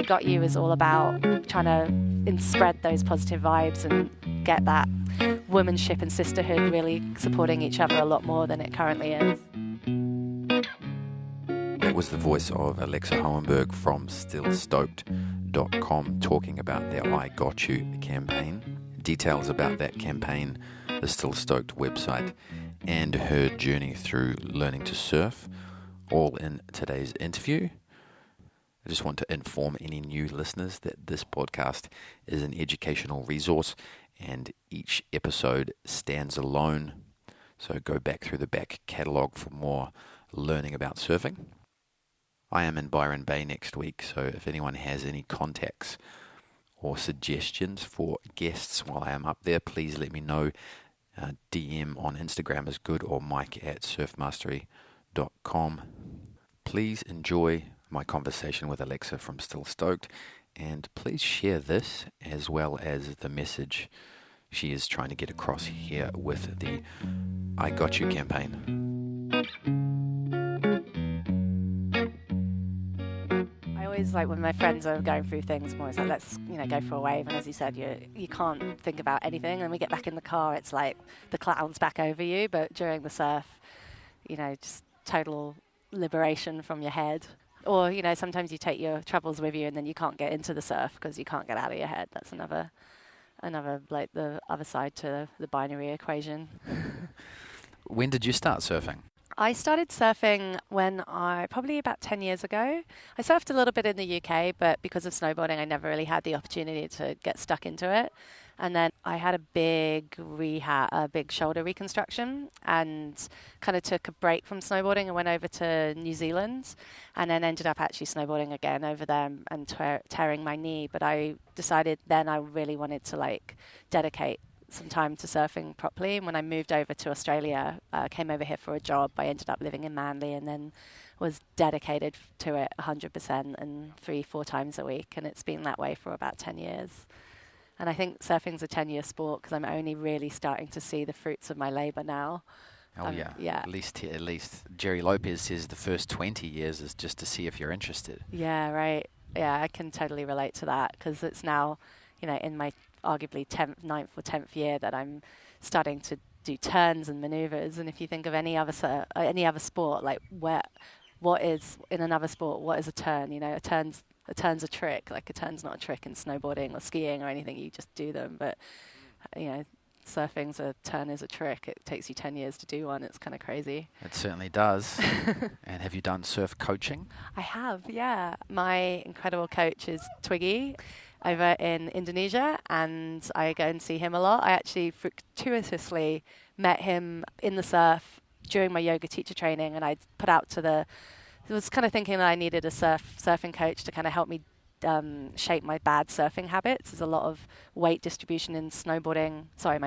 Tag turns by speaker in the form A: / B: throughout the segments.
A: Got You is all about trying to spread those positive vibes and get that womanship and sisterhood really supporting each other a lot more than it currently is.
B: That was the voice of Alexa Hohenberg from stillstoked.com talking about their I Got You campaign. Details about that campaign, the Still Stoked website, and her journey through learning to surf, all in today's interview. I just want to inform any new listeners that this podcast is an educational resource and each episode stands alone. So go back through the back catalogue for more learning about surfing. I am in Byron Bay next week, so if anyone has any contacts or suggestions for guests while I am up there, please let me know. DM on Instagram is good, or mike@surfmastery.com. Please enjoy my conversation with Alexa from Still Stoked, and please share this as well as the message she is trying to get across here with the I Got You campaign.
A: Like when my friends are going through things, I'm always like, let's go for a wave. And as you said, you can't think about anything. And we get back in the car, it's like the clouds back over you. But during the surf, just total liberation from your head. Or sometimes you take your troubles with you, and then you can't get into the surf because you can't get out of your head. That's another like the other side to the binary equation.
B: When did you start surfing?
A: I started surfing probably about 10 years ago. I surfed a little bit in the UK, but because of snowboarding, I never really had the opportunity to get stuck into it. And then I had a big shoulder reconstruction, and kind of took a break from snowboarding and went over to New Zealand, and then ended up actually snowboarding again over there and tearing my knee. But I decided then I really wanted to dedicate some time to surfing properly. And when I moved over to Australia, came over here for a job, I ended up living in Manly and then was dedicated to it 100% and 3-4 times a week. And it's been that way for about 10 years. And I think surfing's a 10-year sport because I'm only really starting to see the fruits of my labor now.
B: Yeah. At least Jerry Lopez says the first 20 years is just to see if you're interested.
A: Yeah, right. Yeah, I can totally relate to that because it's now, in my arguably 9th or 10th year that I'm starting to do turns and maneuvers. And if you think of any other sport, what is in another sport, what is a turn? A turn's a trick. Like a turn's not a trick in snowboarding or skiing or anything. You just do them. But surfing's a turn is a trick. It takes you 10 years to do one. It's kind of crazy.
B: It certainly does. And have you done surf coaching?
A: I have, yeah. My incredible coach is Twiggy over in Indonesia, and I go and see him a lot. I actually fortuitously met him in the surf during my yoga teacher training, and I was kind of thinking that I needed a surfing coach to kind of help me shape my bad surfing habits. There's a lot of weight distribution in my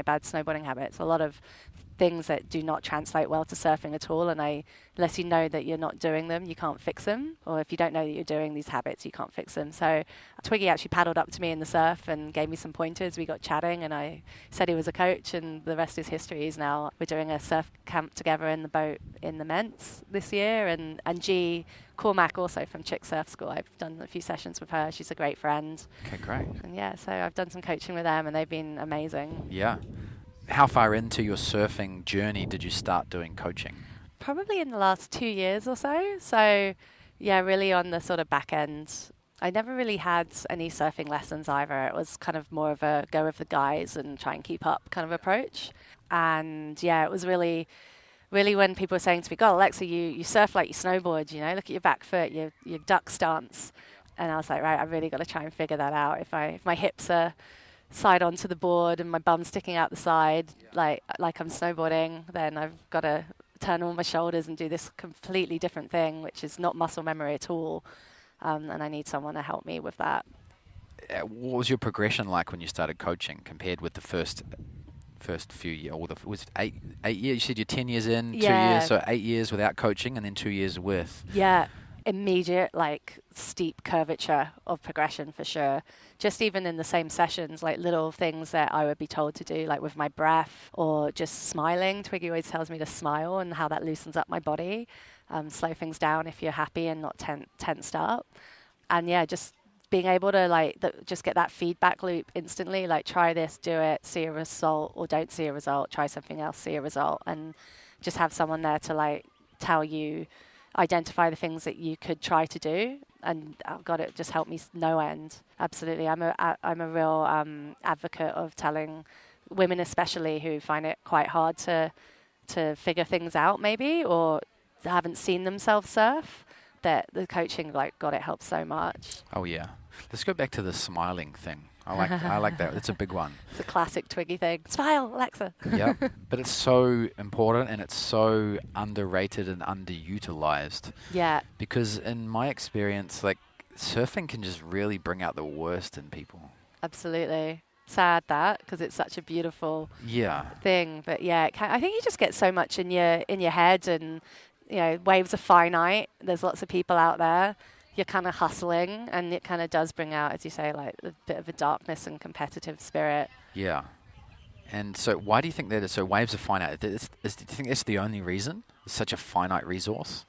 A: bad snowboarding habits. A lot of things that do not translate well to surfing at all, and unless you know that you're not doing them, you can't fix them, or if you don't know that you're doing these habits, you can't fix them. So Twiggy actually paddled up to me in the surf and gave me some pointers. We got chatting, and I said he was a coach, and the rest is history. We're doing a surf camp together in the boat in the Ments this year, and G Cormac also from Chick Surf School. I've done a few sessions with her. She's a great friend.
B: Okay, great.
A: And yeah, so I've done some coaching with them, and they've been amazing.
B: Yeah. How far into your surfing journey did you start doing coaching?
A: Probably in the last 2 years or so. So, yeah, really on the sort of back end. I never really had any surfing lessons either. It was kind of more of a go with the guys and try and keep up kind of approach. And, yeah, it was really when people were saying to me, God, Alexa, you surf like you snowboard, look at your back foot, your duck stance. And I was like, right, I've really got to try and figure that out. If my hips are side onto the board and my bum sticking out the side, like I'm snowboarding, then I've got to turn all my shoulders and do this completely different thing, which is not muscle memory at all. And I need someone to help me with that.
B: What was your progression like when you started coaching compared with the first few years? Was it 8 years? You said you're 10 years in, 2 years, so 8 years without coaching and then 2 years with.
A: Yeah. Immediate, steep curvature of progression for sure. Just even in the same sessions, little things that I would be told to do, with my breath or just smiling. Twiggy always tells me to smile and how that loosens up my body. Slow things down if you're happy and not tensed up. And yeah, just being able to just get that feedback loop instantly, like try this, do it, see a result, or don't see a result, try something else, see a result, and just have someone there to like tell you, identify the things that you could try to do. And oh God, it just helped me no end. Absolutely. I'm a real advocate of telling women, especially who find it quite hard to figure things out maybe, or haven't seen themselves surf, that the coaching, like, God, it helps so much.
B: Oh yeah. Let's go back to the smiling thing. I like that. It's a big one.
A: It's a classic Twiggy thing. Smile, Alexa.
B: Yeah, but it's so important and it's so underrated and underutilized.
A: Yeah.
B: Because in my experience, like, surfing can just really bring out the worst in people.
A: Absolutely. Sad that, because it's such a beautiful
B: Yeah.
A: thing. But yeah, I think you just get so much in your head, and you know, waves are finite. There's lots of people out there. You're kind of hustling, and it kind of does bring out, as you say, like a bit of a darkness and competitive spirit.
B: Yeah. And so why do you think that is? So waves are finite. Do you think that's the only reason? It's such a finite resource?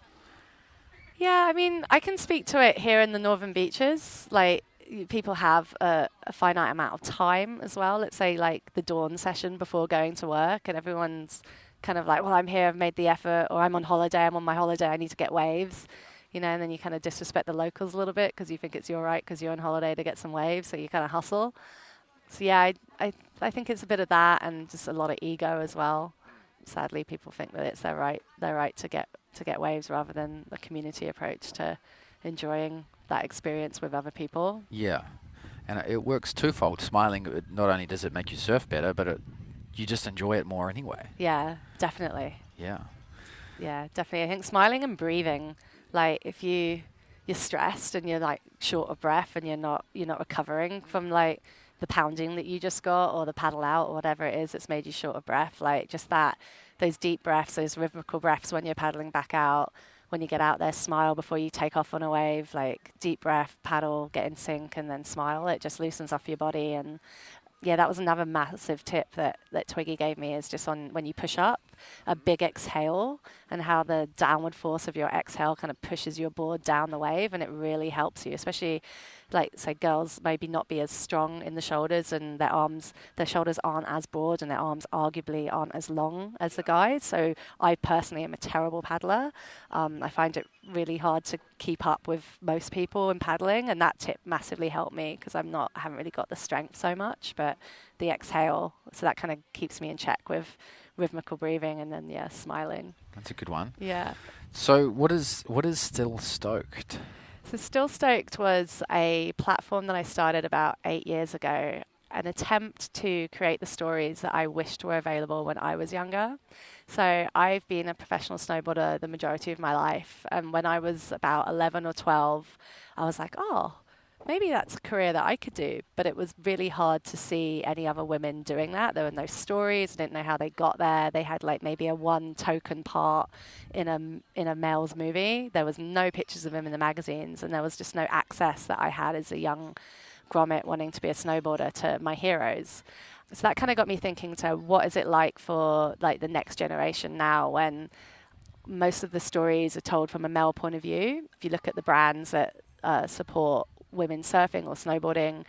A: Yeah, I mean, I can speak to it here in the Northern Beaches. Like, people have a finite amount of time as well. Let's say like the dawn session before going to work, and everyone's kind of like, well, I'm here, I've made the effort, or I'm on holiday, I'm on my holiday, I need to get waves. You know, and then you kind of disrespect the locals a little bit because you think it's your right because you're on holiday to get some waves, so you kind of hustle. So yeah, I think it's a bit of that, and just a lot of ego as well. Sadly, people think that it's their right to get waves rather than the community approach to enjoying that experience with other people.
B: Yeah, and it works twofold. Smiling, not only does it make you surf better, but you just enjoy it more anyway.
A: Yeah, definitely.
B: Yeah.
A: Yeah, definitely. I think smiling and breathing. Like, if you're stressed and you're like short of breath and you're not recovering from like the pounding that you just got or the paddle out or whatever it is that's made you short of breath, like just those deep breaths, those rhythmical breaths when you're paddling back out, when you get out there, smile before you take off on a wave, like deep breath, paddle, get in sync, and then smile. It just loosens off your body. And yeah, that was another massive tip that Twiggy gave me, is just on when you push up, a big exhale, and how the downward force of your exhale kind of pushes your board down the wave, and it really helps you, especially like, say, girls maybe not be as strong in the shoulders, and their shoulders aren't as broad, and their arms arguably aren't as long as the guys. So I personally am a terrible paddler. I find it really hard to keep up with most people in paddling, and that tip massively helped me because I haven't really got the strength so much, but the exhale, so that kind of keeps me in check with rhythmical breathing, and then smiling.
B: That's a good one.
A: Yeah.
B: So what is Still Stoked?
A: So Still Stoked was a platform that I started about 8 years ago, an attempt to create the stories that I wished were available when I was younger. So I've been a professional snowboarder the majority of my life, and when I was about 11 or 12, I was like, oh, maybe that's a career that I could do. But it was really hard to see any other women doing that. There were no stories. I didn't know how they got there. They had like maybe a one token part in a male's movie. There was no pictures of them in the magazines, and there was just no access that I had as a young grommet wanting to be a snowboarder to my heroes. So that kind of got me thinking to what is it like for like the next generation now, when most of the stories are told from a male point of view. If you look at the brands that support women surfing or snowboarding,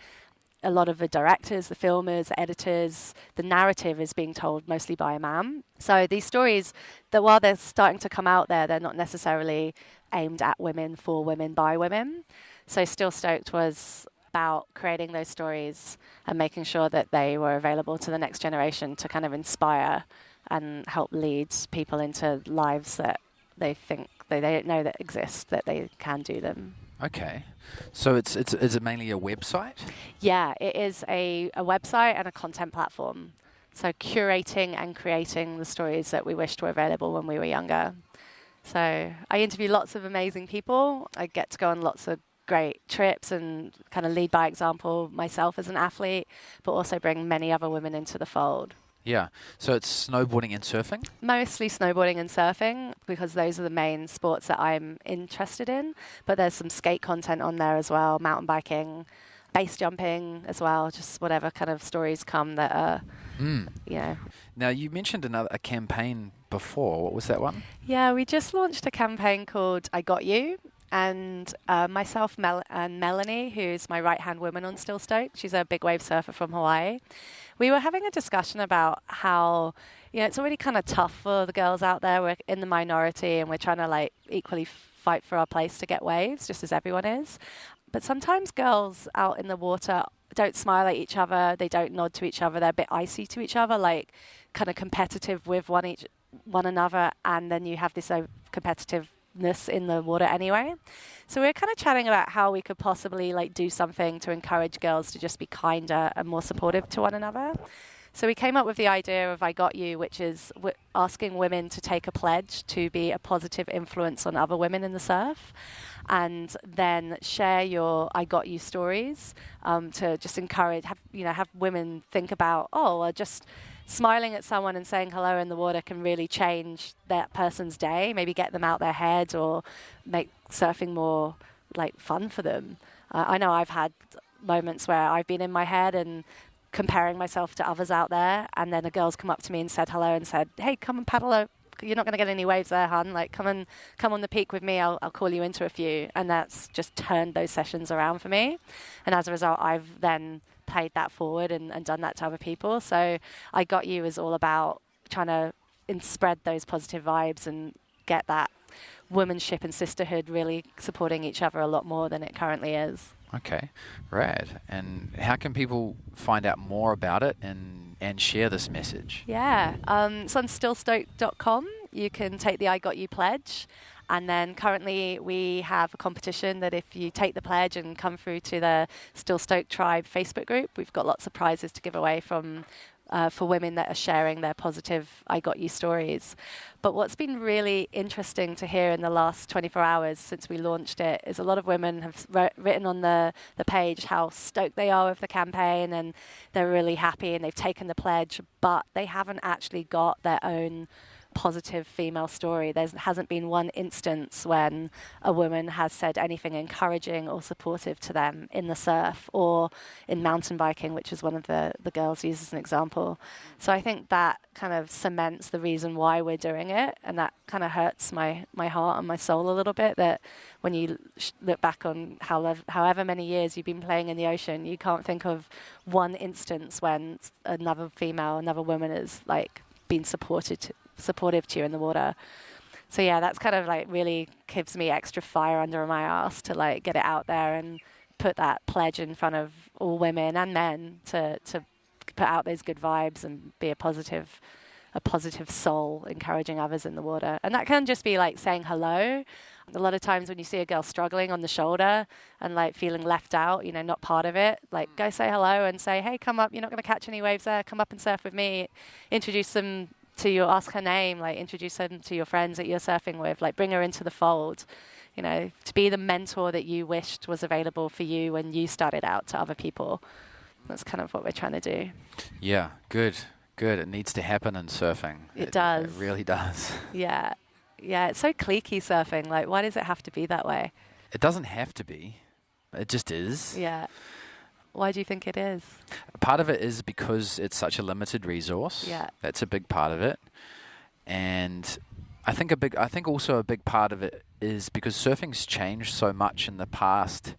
A: a lot of the directors, the filmers, the editors, the narrative is being told mostly by a man. So these stories, that while they're starting to come out there, they're not necessarily aimed at women, for women, by women. So Still Stoked was about creating those stories and making sure that they were available to the next generation to kind of inspire and help lead people into lives that they think they don't know that exist, that they can do them.
B: Okay. So is it mainly a website? Yeah,
A: it is a website and a content platform. So curating and creating the stories that we wished were available when we were younger. So I interview lots of amazing people. I get to go on lots of great trips and kind of lead by example myself as an athlete, but also bring many other women into the fold.
B: Yeah. So it's snowboarding and surfing?
A: Mostly snowboarding and surfing, because those are the main sports that I'm interested in. But there's some skate content on there as well, mountain biking, base jumping as well, just whatever kind of stories come that are,
B: Now, you mentioned a campaign before. What was that one?
A: Yeah, we just launched a campaign called I Got You. and myself and Melanie, who's my right-hand woman on Still Stoked. She's a big wave surfer from Hawaii. We were having a discussion about how, it's already kind of tough for the girls out there. We're in the minority and we're trying to like equally fight for our place to get waves, just as everyone is. But sometimes girls out in the water don't smile at each other. They don't nod to each other. They're a bit icy to each other, like kind of competitive with one another. And then you have this competitiveness in the water anyway. So we're kind of chatting about how we could possibly like do something to encourage girls to just be kinder and more supportive to one another. So we came up with the idea of I Got You, which is asking women to take a pledge to be a positive influence on other women in the surf, and then share your I Got You stories to just encourage, have women think about, just smiling at someone and saying hello in the water can really change that person's day, maybe get them out their head or make surfing more like fun for them. I know I've had moments where I've been in my head and comparing myself to others out there, and then a girl's come up to me and said hello and said, hey, come and paddle. You're not going to get any waves there, hun. Like, come on the peak with me. I'll call you into a few. And that's just turned those sessions around for me. And as a result, I've then paid that forward and done that to other people. So I Got You is all about trying to spread those positive vibes and get that womanship and sisterhood really supporting each other a lot more than it currently is.
B: Okay, rad. And how can people find out more about it and share this message?
A: Yeah, it's on stillstoked.com. You can take the I Got You pledge. And then currently we have a competition that if you take the pledge and come through to the Still Stoked Tribe Facebook group, we've got lots of prizes to give away for women that are sharing their positive I Got You stories. But what's been really interesting to hear in the last 24 hours since we launched it is a lot of women have written on the page how stoked they are with the campaign and they're really happy and they've taken the pledge, but they haven't actually got their own positive female story. There hasn't been one instance when a woman has said anything encouraging or supportive to them in the surf or in mountain biking, which is one of the girls used as an example. So I think that kind of cements the reason why we're doing it, and that kind of hurts my heart and my soul a little bit, that when you look back on however many years you've been playing in the ocean, you can't think of one instance when another woman has like been supportive to you in the water. So yeah, that's kind of like really gives me extra fire under my ass to like get it out there and put that pledge in front of all women and men to put out those good vibes and be a positive soul encouraging others in the water. And that can just be like saying hello. A lot of times when you see a girl struggling on the shoulder and like feeling left out, not part of it, like go say hello and say, hey, come up, you're not going to catch any waves there, come up and surf with me. Introduce them to you, ask her name, like introduce her to your friends that you're surfing with, like bring her into the fold, to be the mentor that you wished was available for you when you started out to other people. That's kind of what we're trying to do. Yeah,
B: good. It needs to happen in surfing.
A: It does.
B: It really does.
A: Yeah, it's so cliquey surfing. Like, why does it have to be that way?
B: It doesn't have to be. It just is.
A: Yeah. Why do you think it is?
B: Part of it is because it's such a limited resource.
A: Yeah.
B: That's a big part of it. And I think also a big part of it is because surfing's changed so much in the past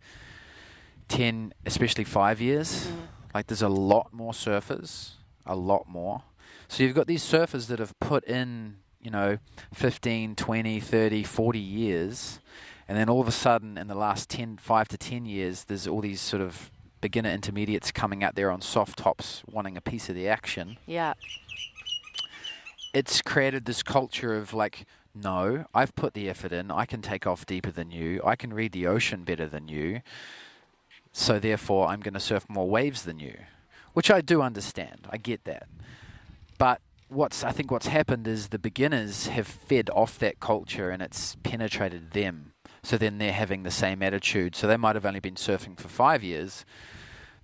B: 10, especially 5 years. Like there's a lot more surfers, a lot more. So you've got these surfers that have put in, 15, 20, 30, 40 years. And then all of a sudden in the last 5 to 10 years, there's all these sort of beginner intermediates coming out there on soft tops wanting a piece of the action.
A: Yeah.
B: It's created this culture of like, no, I've put the effort in. I can take off deeper than you. I can read the ocean better than you. So therefore, I'm going to surf more waves than you, which I do understand. I get that. But I think what's happened is the beginners have fed off that culture and it's penetrated them. So then they're having the same attitude. So they might have only been surfing for 5 years,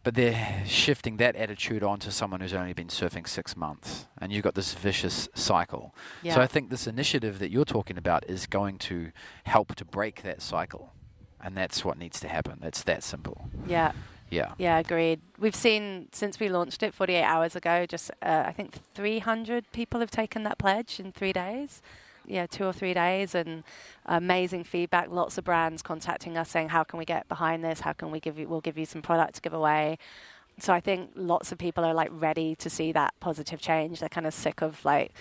B: but they're shifting that attitude onto someone who's only been surfing 6 months. And you've got this vicious cycle. Yeah. So I think this initiative that you're talking about is going to help to break that cycle. And that's what needs to happen. It's that simple.
A: Yeah.
B: Yeah.
A: Yeah, agreed. We've seen, since we launched it 48 hours ago, just I think 300 people have taken that pledge in 3 days. 2 or 3 days, and amazing feedback. Lots of brands contacting us saying, how can we get behind this? How can we'll give you some product to give away. So I think lots of people are like ready to see that positive change. They're kind of sick of like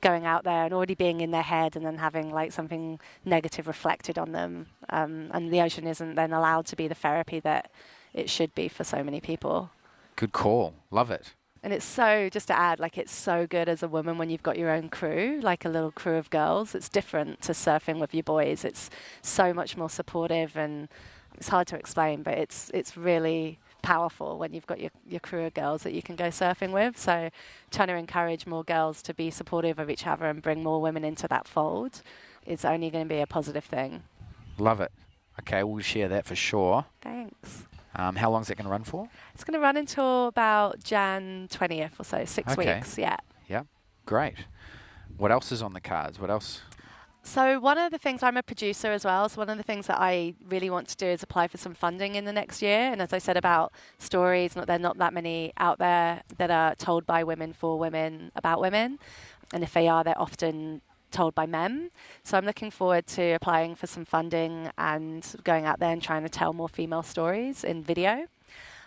A: going out there and already being in their head and then having like something negative reflected on them. And the ocean isn't then allowed to be the therapy that it should be for so many people.
B: Good call. Love it.
A: And it's so, just to add, like it's so good as a woman when you've got your own crew, like a little crew of girls. It's different to surfing with your boys. It's so much more supportive, and it's hard to explain, but it's really powerful when you've got your crew of girls that you can go surfing with. So trying to encourage more girls to be supportive of each other and bring more women into that fold is only going to be a positive thing.
B: Love it. Okay, we'll share that for sure.
A: Thanks.
B: How long is it going to run for?
A: It's going to run until about Jan 20th or so, 6 weeks, yeah.
B: Yeah, great. What else is on the cards? What else?
A: So one of the things, I'm a producer as well, so one of the things that I really want to do is apply for some funding in the next year. And as I said about stories, there are not that many out there that are told by women for women about women. And if they are, they're often told by men. So I'm looking forward to applying for some funding and going out there and trying to tell more female stories in video.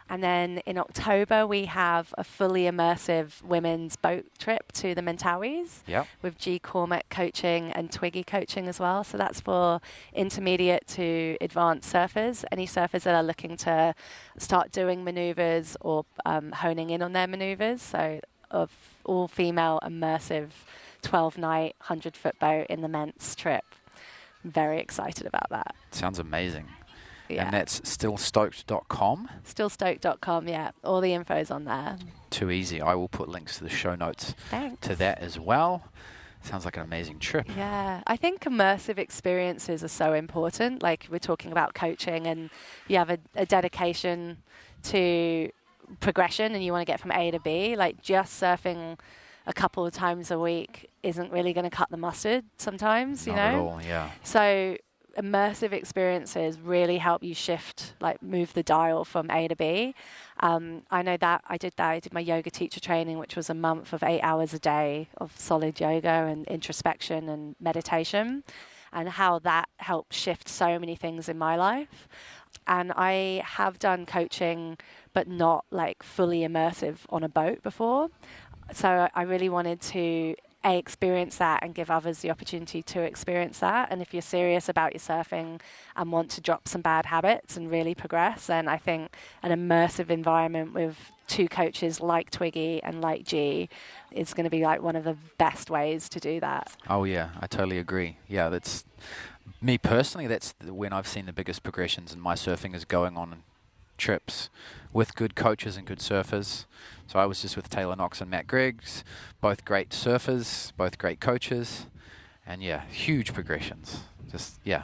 A: And then in October, we have a fully immersive women's boat trip to the Mentawais with G Cormac coaching and Twiggy coaching as well. So that's for intermediate to advanced surfers, any surfers that are looking to start doing maneuvers or honing in on their maneuvers. So of all female immersive 12-night, 100-foot boat in the Ments trip. I'm very excited about that.
B: Sounds amazing.
A: Yeah.
B: And that's stillstoked.com?
A: Stillstoked.com, yeah. All the info's on there.
B: Too easy. I will put links to the show notes to that as well. Sounds like an amazing trip.
A: Yeah. I think immersive experiences are so important. Like we're talking about coaching, and you have a dedication to progression and you want to get from A to B. Like just surfing a couple of times a week isn't really going to cut the mustard sometimes, you know?
B: Not at all, yeah.
A: So immersive experiences really help you shift, like move the dial from A to B. I know that I did my yoga teacher training, which was a month of 8 hours a day of solid yoga and introspection and meditation, and how that helped shift so many things in my life. And I have done coaching, but not like fully immersive on a boat before. So I really wanted to experience that and give others the opportunity to experience that. And if you're serious about your surfing and want to drop some bad habits and really progress, then I think an immersive environment with two coaches like Twiggy and like G is going to be like one of the best ways to do that.
B: Oh yeah, I totally agree. Yeah, that's me personally. That's when I've seen the biggest progressions in my surfing is going on trips with good coaches and good surfers. So I was just with Taylor Knox and Matt Griggs, both great surfers, both great coaches, and yeah, huge progressions. Just, yeah,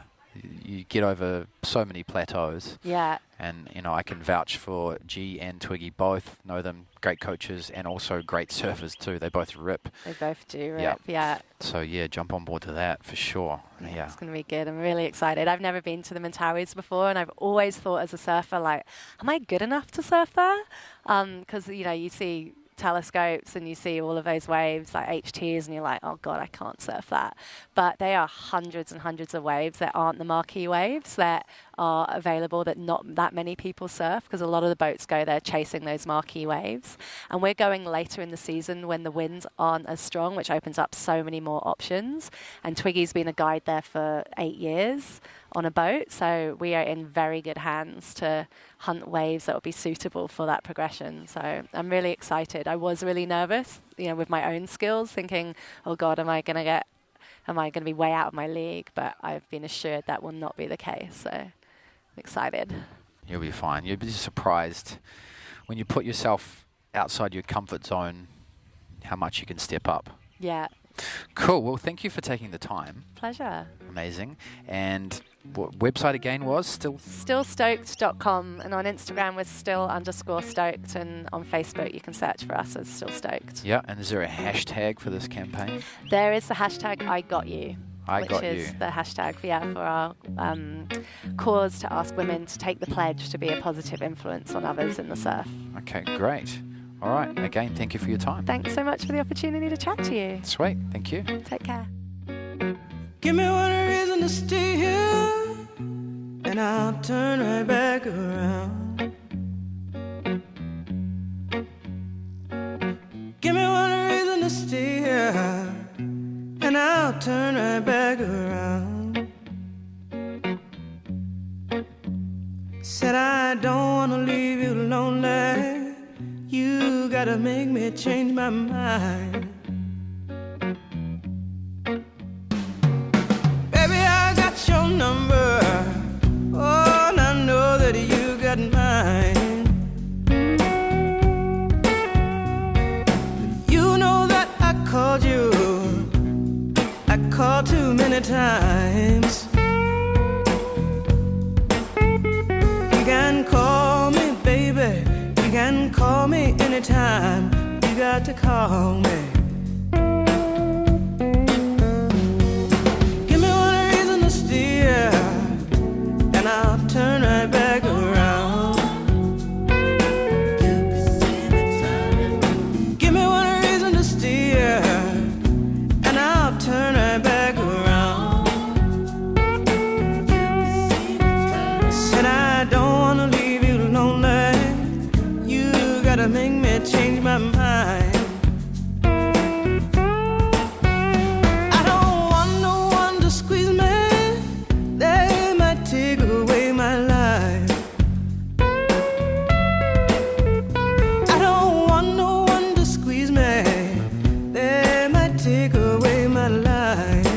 B: you get over so many plateaus.
A: Yeah.
B: And, you know, I can vouch for G and Twiggy, both know them, great coaches and also great surfers too. They both rip.
A: They both do rip, yeah.
B: So, yeah, jump on board to that for sure. Yeah.
A: It's going to be good. I'm really excited. I've never been to the Mentawais before, and I've always thought as a surfer, like, am I good enough to surf there? Because, you know, you see telescopes and you see all of those waves like HTs and you're like, oh God, I can't surf that. But they are hundreds and hundreds of waves that aren't the marquee waves that are available that not that many people surf, because a lot of the boats go there chasing those marquee waves. And we're going later in the season when the winds aren't as strong, which opens up so many more options. And Twiggy's been a guide there for 8 years on a boat, so we are in very good hands to hunt waves that will be suitable for that progression. So I'm really excited. I was really nervous, you know, with my own skills, thinking, oh God, am I going to be way out of my league? But I've been assured that will not be the case. So I'm excited.
B: You'll be fine. You'll be surprised when you put yourself outside your comfort zone, how much you can step up.
A: Yeah.
B: Cool. Well, thank you for taking the time.
A: Pleasure.
B: Amazing. And what website again was?
A: Stillstoked.com, and on Instagram we're still_stoked, and on Facebook you can search for us as Still Stoked.
B: Yeah, and is there a hashtag for this campaign?
A: There is the hashtag I got you. Which is the hashtag for our cause to ask women to take the pledge to be a positive influence on others in the surf.
B: Okay, great. All right. Again, thank you for your time.
A: Thanks so much for the opportunity to chat to you.
B: Sweet. Thank you.
A: Take care.
C: Give me one reason to stay here, and I'll turn right back around. Give me one reason to stay here, and I'll turn right back around. Said I don't wanna leave you lonely. You gotta make me change my mind. Baby, I got your number. Oh, and I know that you got mine. You know that I called you. I called too many times. You can call me, baby. You can call me anytime. You got to call me. Give me one reason to stay here, and I'll turn right back around. Give me one reason to stay here, and I'll turn right back around. Said I don't wanna leave you lonely. You gotta make me change my mind. I don't want no one to squeeze me. They might take away my life. I don't want no one to squeeze me. They might take away my life.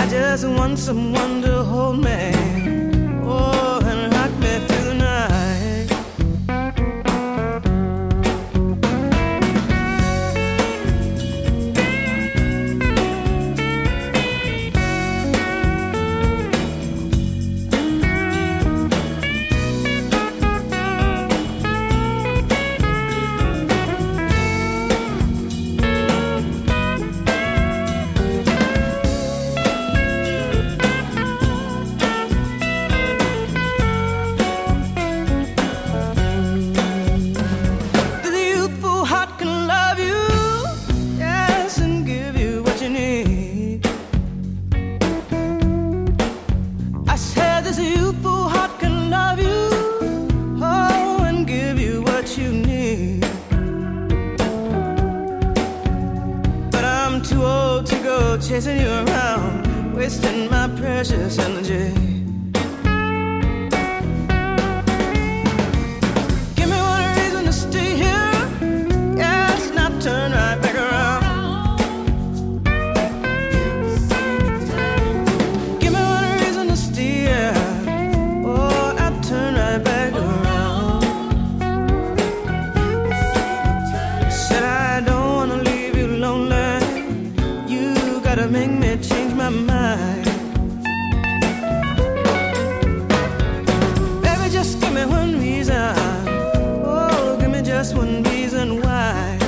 C: I just want someone to hold me. Oh, and rock me through the night. The youthful heart can love you, yes, and give you what you need. I said this youthful heart can love you, oh, and give you what you need. But I'm too old to go chasing you around, wasting my precious energy. Give me one reason to stay here, yes, and I'll turn right back around. Give me one reason to stay here, oh, I'll turn right back around. Said I don't wanna leave you lonely. You gotta make me change my mind. Baby, just give me one reason. Oh, give me just one reason why.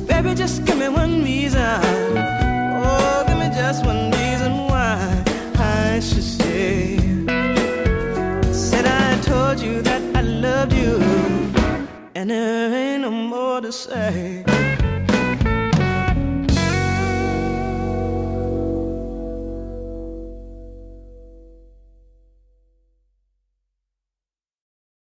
C: Baby, just give me one reason. Oh, give me just one reason why I should stay. Said I told you that I loved you, and there ain't no more to say.